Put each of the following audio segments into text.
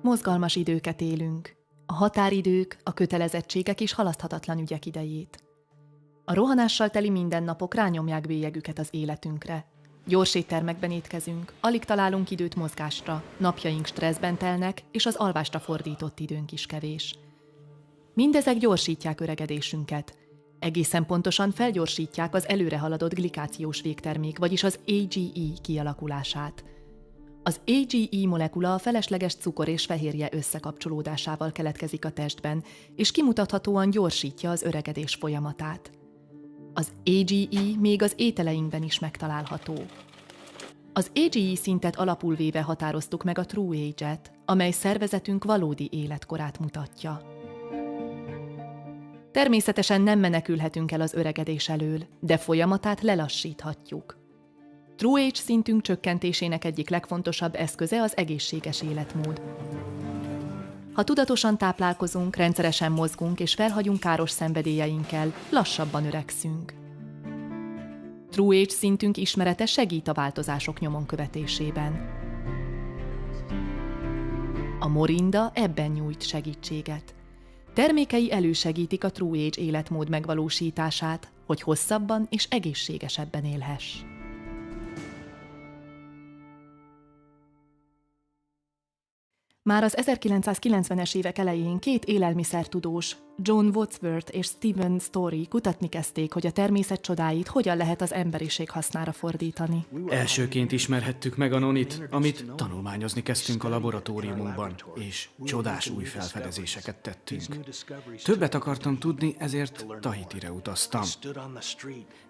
Mozgalmas időket élünk. A határidők, a kötelezettségek és halaszthatatlan ügyek idejét. A rohanással teli mindennapok rányomják bélyegüket az életünkre. Gyors éttermekben étkezünk, alig találunk időt mozgásra, napjaink stresszben telnek, és az alvásra fordított időnk is kevés. Mindezek gyorsítják öregedésünket. Egészen pontosan felgyorsítják az előre haladott glikációs végtermék, vagyis az AGE kialakulását. Az AGE molekula a felesleges cukor és fehérje összekapcsolódásával keletkezik a testben, és kimutathatóan gyorsítja az öregedés folyamatát. Az AGE még az ételeinkben is megtalálható. Az AGE szintet alapul véve határoztuk meg a True Age-et, amely szervezetünk valódi életkorát mutatja. Természetesen nem menekülhetünk el az öregedés elől, de folyamatát lelassíthatjuk. True Age szintünk csökkentésének egyik legfontosabb eszköze az egészséges életmód. Ha tudatosan táplálkozunk, rendszeresen mozgunk és felhagyunk káros szenvedélyeinkkel, lassabban öregszünk. True Age szintünk ismerete segít a változások nyomon követésében. A morinda ebben nyújt segítséget. Termékei elősegítik a True Age életmód megvalósítását, hogy hosszabban és egészségesebben élhess. Már az 1990-es évek elején két élelmiszertudós, John Wadsworth és Stephen Story kutatni kezdték, hogy a természet csodáit hogyan lehet az emberiség hasznára fordítani. Elsőként ismerhettük meg a nonit, amit tanulmányozni kezdtünk a laboratóriumunkban, és csodás új felfedezéseket tettünk. Többet akartam tudni, ezért Tahitire utaztam.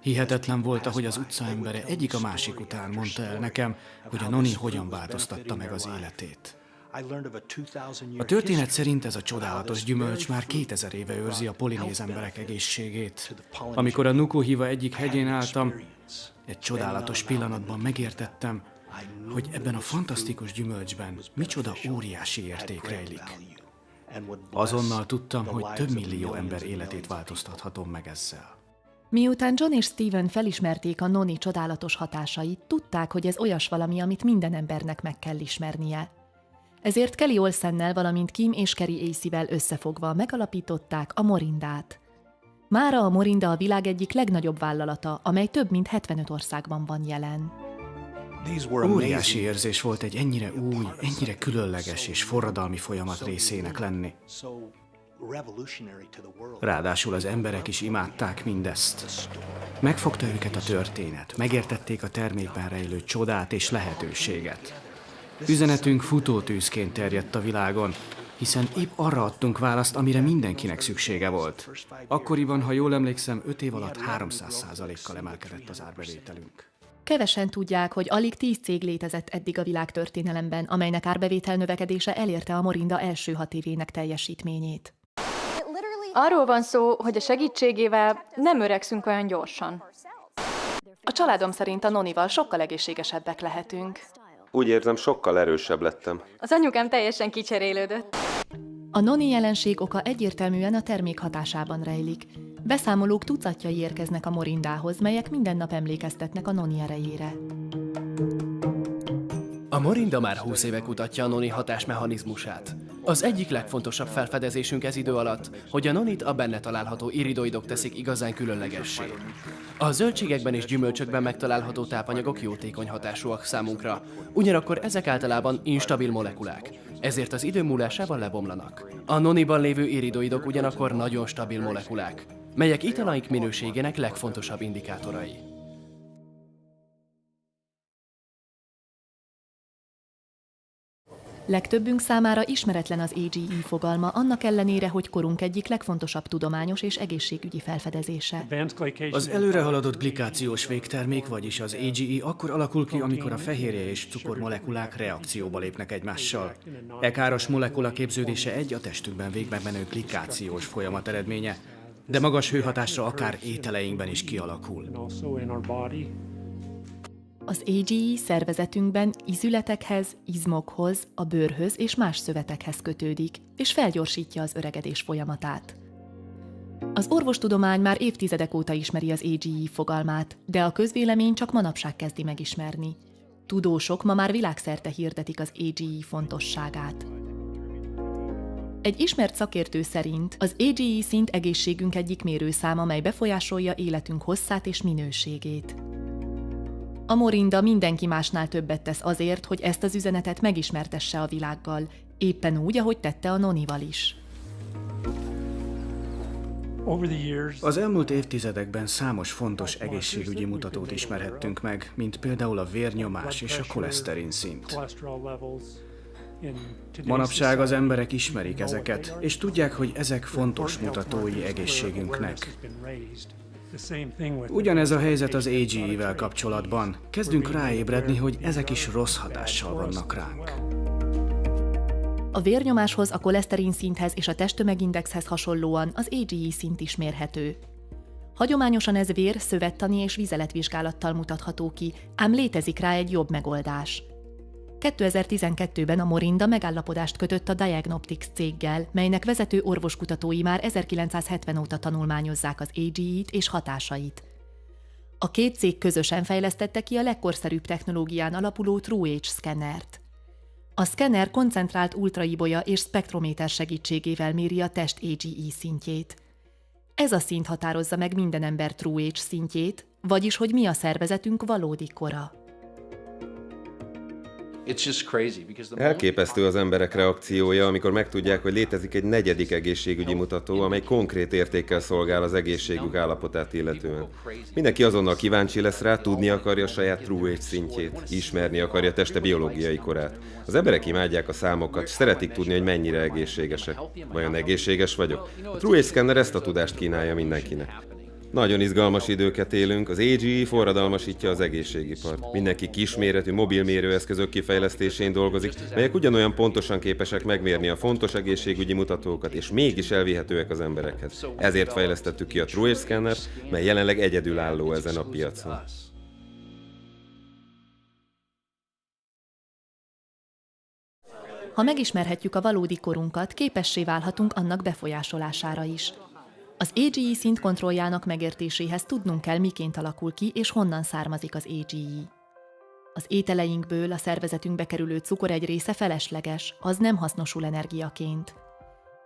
Hihetetlen volt, ahogy az utca embere egyik a másik után mondta el nekem, hogy a noni hogyan változtatta meg az életét. A történet szerint ez a csodálatos gyümölcs már 2000 éve őrzi a polinéz emberek egészségét. Amikor a Nukuhiva egyik hegyén álltam, egy csodálatos pillanatban megértettem, hogy ebben a fantasztikus gyümölcsben micsoda óriási érték rejlik. Azonnal tudtam, hogy több millió ember életét változtathatom meg ezzel. Miután John és Stephen felismerték a noni csodálatos hatásait, tudták, hogy ez olyas valami, amit minden embernek meg kell ismernie. Ezért Kelly Olsennel, valamint Kim és Kerry Acey-vel összefogva megalapították a Morindát. Mára a Morinda a világ egyik legnagyobb vállalata, amely több mint 75 országban van jelen. Óriási érzés volt egy ennyire új, ennyire különleges és forradalmi folyamat részének lenni. Ráadásul az emberek is imádták mindezt. Megfogta őket a történet, megértették a termékben rejlő csodát és lehetőséget. Üzenetünk futótűzként terjedt a világon, hiszen épp arra adtunk választ, amire mindenkinek szüksége volt. Akkoriban, ha jól emlékszem, 5 év alatt 300%-kal emelkedett az árbevételünk. Kevesen tudják, hogy alig 10 cég létezett eddig a világtörténelemben, amelynek árbevétel növekedése elérte a Morinda első 6 évének teljesítményét. Arról van szó, hogy a segítségével nem öregszünk olyan gyorsan. A családom szerint a nonival sokkal egészségesebbek lehetünk. Úgy érzem, sokkal erősebb lettem. Az anyukám teljesen kicserélődött. A noni jelenség oka egyértelműen a termék hatásában rejlik. Beszámolók tucatjai érkeznek a Morindához, melyek minden nap emlékeztetnek a noni erejére. A Morinda már 20 éve kutatja a noni hatásmechanizmusát. Az egyik legfontosabb felfedezésünk ez idő alatt, hogy a nonit a benne található iridoidok teszik igazán különlegessé. A zöldségekben és gyümölcsökben megtalálható tápanyagok jótékony hatásúak számunkra, ugyanakkor ezek általában instabil molekulák, ezért az idő múlásával lebomlanak. A noniban lévő iridoidok ugyanakkor nagyon stabil molekulák, melyek italaink minőségének legfontosabb indikátorai. Legtöbbünk számára ismeretlen az AGE fogalma, annak ellenére, hogy korunk egyik legfontosabb tudományos és egészségügyi felfedezése. Az előrehaladott glikációs végtermék, vagyis az AGE akkor alakul ki, amikor a fehérje és cukor molekulák reakcióba lépnek egymással. E káros molekula képződése a testünkben végbe menő glikációs folyamat eredménye, de magas hőhatásra akár ételeinkben is kialakul. Az AGE szervezetünkben izületekhez, izmokhoz, a bőrhöz és más szövetekhez kötődik, és felgyorsítja az öregedés folyamatát. Az orvostudomány már évtizedek óta ismeri az AGE fogalmát, de a közvélemény csak manapság kezdi megismerni. Tudósok ma már világszerte hirdetik az AGE fontosságát. Egy ismert szakértő szerint az AGE szint egészségünk egyik mérőszáma, mely befolyásolja életünk hosszát és minőségét. A Morinda mindenki másnál többet tesz azért, hogy ezt az üzenetet megismertesse a világgal, éppen úgy, ahogy tette a Nonival is. Az elmúlt évtizedekben számos fontos egészségügyi mutatót ismerhettünk meg, mint például a vérnyomás és a koleszterin szint. Manapság az emberek ismerik ezeket, és tudják, hogy ezek fontos mutatói egészségünknek. Ugyanez a helyzet az AGE-vel kapcsolatban. Kezdünk ráébredni, hogy ezek is rossz hatással vannak ránk. A vérnyomáshoz, a koleszterin szinthez és a testtömegindexhez hasonlóan az AGE szint is mérhető. Hagyományosan ez vér-, szövettani és vizeletvizsgálattal mutatható ki, ám létezik rá egy jobb megoldás. 2012-ben a Morinda megállapodást kötött a Diagnostics céggel, melynek vezető orvoskutatói már 1970 óta tanulmányozzák az AGE-t és hatásait. A két cég közösen fejlesztette ki a legkorszerűbb technológián alapuló TrueAge szkennert. A szkenner koncentrált ultraibolya és spektrométer segítségével méri a test AGE szintjét. Ez a szint határozza meg minden ember TrueAge szintjét, vagyis hogy mi a szervezetünk valódi kora. Elképesztő az emberek reakciója, amikor megtudják, hogy létezik egy negyedik egészségügyi mutató, amely konkrét értékkel szolgál az egészségük állapotát illetően. Mindenki azonnal kíváncsi lesz rá, tudni akarja saját TrueAge szintjét, ismerni akarja teste biológiai korát. Az emberek imádják a számokat, és szeretik tudni, hogy mennyire egészségesek. Vajon egészséges vagyok? A TrueAge szkenner ezt a tudást kínálja mindenkinek. Nagyon izgalmas időket élünk, az AGE forradalmasítja az egészségipart. Mindenki kisméretű mobil mérőeszközök kifejlesztésén dolgozik, melyek ugyanolyan pontosan képesek megmérni a fontos egészségügyi mutatókat, és mégis elvihetőek az emberekhez. Ezért fejlesztettük ki a TrueAge szkenner, mely jelenleg egyedülálló ezen a piacon. Ha megismerhetjük a valódi korunkat, képessé válhatunk annak befolyásolására is. Az AGE szint kontrolljának megértéséhez tudnunk kell, miként alakul ki és honnan származik az AGE. Az ételeinkből a szervezetünkbe kerülő cukor egy része felesleges, az nem hasznosul energiaként.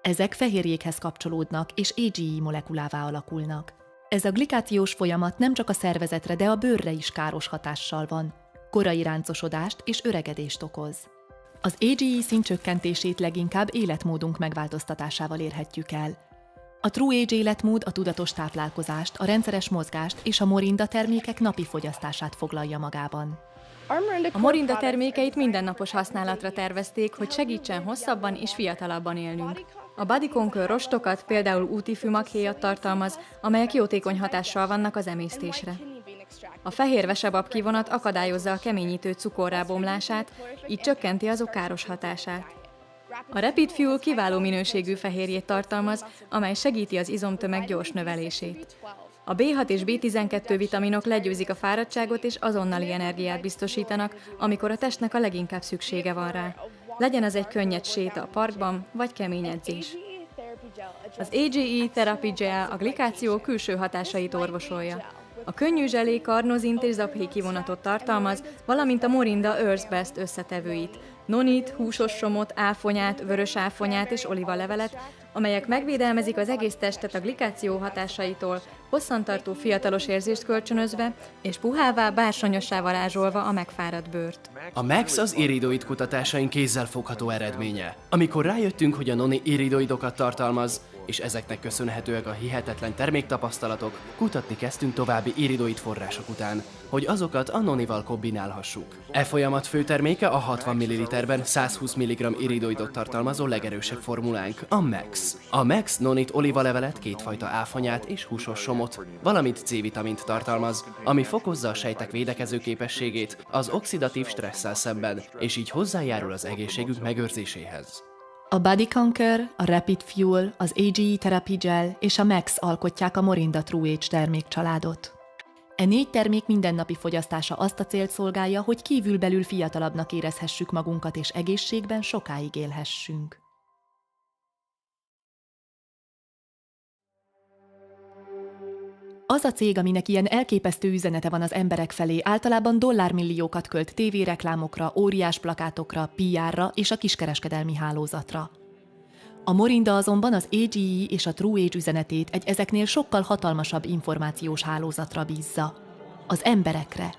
Ezek fehérjékhez kapcsolódnak és AGE molekulává alakulnak. Ez a glikációs folyamat nem csak a szervezetre, de a bőrre is káros hatással van. Korai ráncosodást és öregedést okoz. Az AGE szint csökkentését leginkább életmódunk megváltoztatásával érhetjük el. A TrueAge életmód a tudatos táplálkozást, a rendszeres mozgást és a Morinda termékek napi fogyasztását foglalja magában. A Morinda termékeit mindennapos használatra tervezték, hogy segítsen hosszabban és fiatalabban élnünk. A Body Conquer rostokat például úti fümaghéjat tartalmaz, amelyek jótékony hatással vannak az emésztésre. A fehér vesebab kivonat akadályozza a keményítő cukorrá bomlását, így csökkenti azok káros hatását. A Rapid Fuel kiváló minőségű fehérjét tartalmaz, amely segíti az izomtömeg gyors növelését. A B6 és B12 vitaminok legyőzik a fáradtságot és azonnali energiát biztosítanak, amikor a testnek a leginkább szüksége van rá. Legyen az egy könnyed séta a parkban, vagy kemény edzés. Az AGE Therapy Gel a glikáció külső hatásait orvosolja. A könnyű zselé karnozint és zaphé kivonatot tartalmaz, valamint a Morinda Earth's Best összetevőit, nonit, húsos somot, áfonyát, vörös áfonyát és olívalevelet, amelyek megvédelmezik az egész testet a glikáció hatásaitól, hosszantartó fiatalos érzést kölcsönözve, és puhává, bársonyossá varázsolva a megfáradt bőrt. A Max az iridoid kutatásaink kézzelfogható eredménye. Amikor rájöttünk, hogy a noni iridoidokat tartalmaz, és ezeknek köszönhetőek a hihetetlen terméktapasztalatok, kutatni kezdtünk további iridoid források után, hogy azokat a nonival kombinálhassuk. E folyamat főterméke a 60 ml-ben 120 mg iridoidot tartalmazó legerősebb formulánk, a Max. A Max nonit olívalevelet, kétfajta áfonyát és húsos somot, valamint C-vitamint tartalmaz, ami fokozza a sejtek védekező képességét az oxidatív stresszel szemben, és így hozzájárul az egészségük megőrzéséhez. A Body Conquer, a Rapid Fuel, az AGE Therapy Gel és a Max alkotják a Morinda TrueAge termékcsaládot. E 4 termék mindennapi fogyasztása azt a célt szolgálja, hogy kívülbelül fiatalabbnak érezhessük magunkat és egészségben sokáig élhessünk. Az a cég, aminek ilyen elképesztő üzenete van az emberek felé, általában dollármilliókat költ tévéreklámokra, óriás plakátokra, PR-ra és a kiskereskedelmi hálózatra. A Morinda azonban az AGE és a True Age üzenetét egy ezeknél sokkal hatalmasabb információs hálózatra bízza. Az emberekre.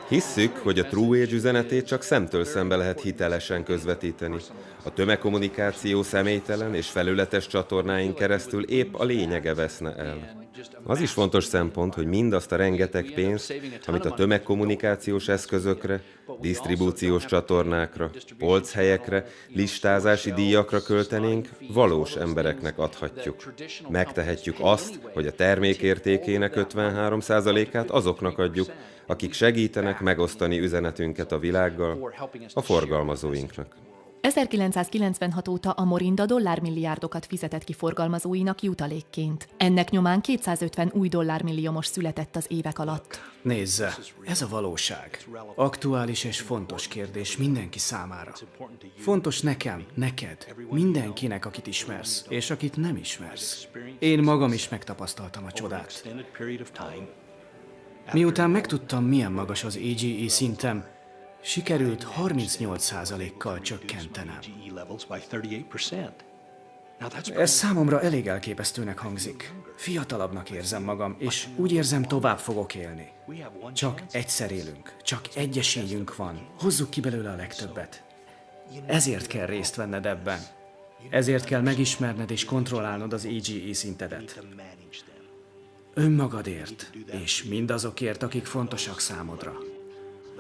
Hisszük, hogy a True Age üzenetét csak szemtől szembe lehet hitelesen közvetíteni. A tömegkommunikáció személytelen és felületes csatornáin keresztül épp a lényege veszne el. Az is fontos szempont, hogy mindazt a rengeteg pénzt, amit a tömegkommunikációs eszközökre, disztribúciós csatornákra, polchelyekre, listázási díjakra költenénk, valós embereknek adhatjuk. Megtehetjük azt, hogy a termék értékének 53%-át azoknak adjuk, akik segítenek megosztani üzenetünket a világgal, a forgalmazóinknak. 1996 óta a Morinda dollármilliárdokat fizetett ki forgalmazóinak jutalékként. Ennek nyomán 250 új dollármilliómos született az évek alatt. Nézze, ez a valóság. Aktuális és fontos kérdés mindenki számára. Fontos nekem, neked, mindenkinek, akit ismersz, és akit nem ismersz. Én magam is megtapasztaltam a csodát. Miután megtudtam, milyen magas az AGE szintem, sikerült 38%-kal csökkentenem. Ez számomra elég elképesztőnek hangzik. Fiatalabbnak érzem magam, és úgy érzem, tovább fogok élni. Csak egyszer élünk, csak egy esélyünk van. Hozzuk ki belőle a legtöbbet. Ezért kell részt venned ebben. Ezért kell megismerned és kontrollálnod az AGE szintedet. Önmagadért, és mindazokért, akik fontosak számodra.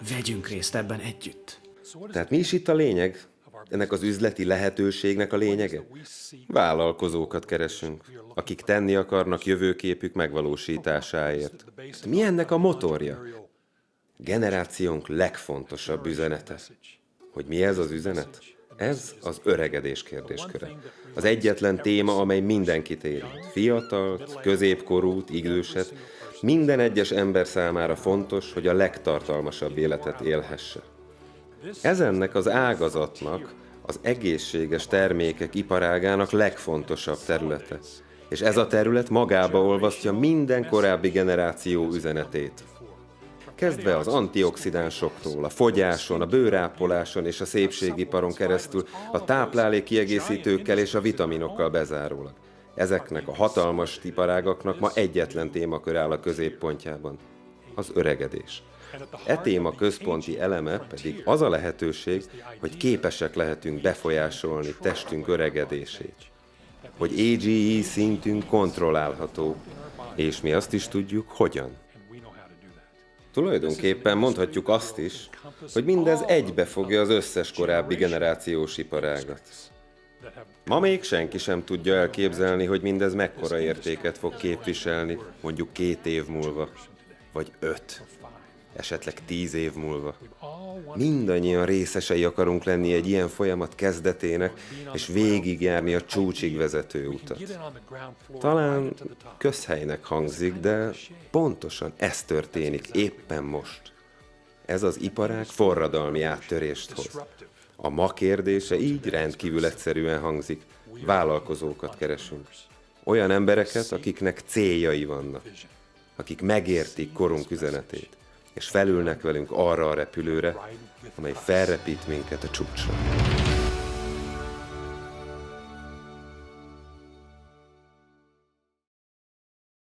Vegyünk részt ebben együtt. Tehát mi is itt a lényeg? Ennek az üzleti lehetőségnek a lényege? Vállalkozókat keresünk, akik tenni akarnak jövőképük megvalósításáért. Mi ennek a motorja? Generációnk legfontosabb üzenete. Hogy mi ez az üzenet? Ez az öregedés kérdésköre. Az egyetlen téma, amely mindenkit érint. Fiatalt, középkorút, időset. Minden egyes ember számára fontos, hogy a legtartalmasabb életet élhesse. Ez ennek az ágazatnak, az egészséges termékek iparágának legfontosabb területe. És ez a terület magába olvasztja minden korábbi generáció üzenetét. Kezdve az antioxidánsoktól, a fogyáson, a bőrápoláson és a szépségiparon keresztül, a táplálékkiegészítőkkel és a vitaminokkal bezárólag. Ezeknek a hatalmas iparágaknak ma egyetlen témakör áll a középpontjában, az öregedés. E téma központi eleme pedig az a lehetőség, hogy képesek lehetünk befolyásolni testünk öregedését. Hogy AGE szintünk kontrollálható, és mi azt is tudjuk, hogyan. Tulajdonképpen mondhatjuk azt is, hogy mindez egybefogja az összes korábbi generációs iparágat. Ma még senki sem tudja elképzelni, hogy mindez mekkora értéket fog képviselni, mondjuk 2 év múlva, vagy 5, esetleg 10 év múlva. Mindannyian részesei akarunk lenni egy ilyen folyamat kezdetének, és végigjárni a csúcsig vezető utat. Talán közhelynek hangzik, de pontosan ez történik éppen most. Ez az iparág forradalmi áttörést hoz. A ma kérdése így rendkívül egyszerűen hangzik. Vállalkozókat keresünk. Olyan embereket, akiknek céljai vannak. Akik megértik korunk üzenetét, és felülnek velünk arra a repülőre, amely felrepít minket a csúcsra.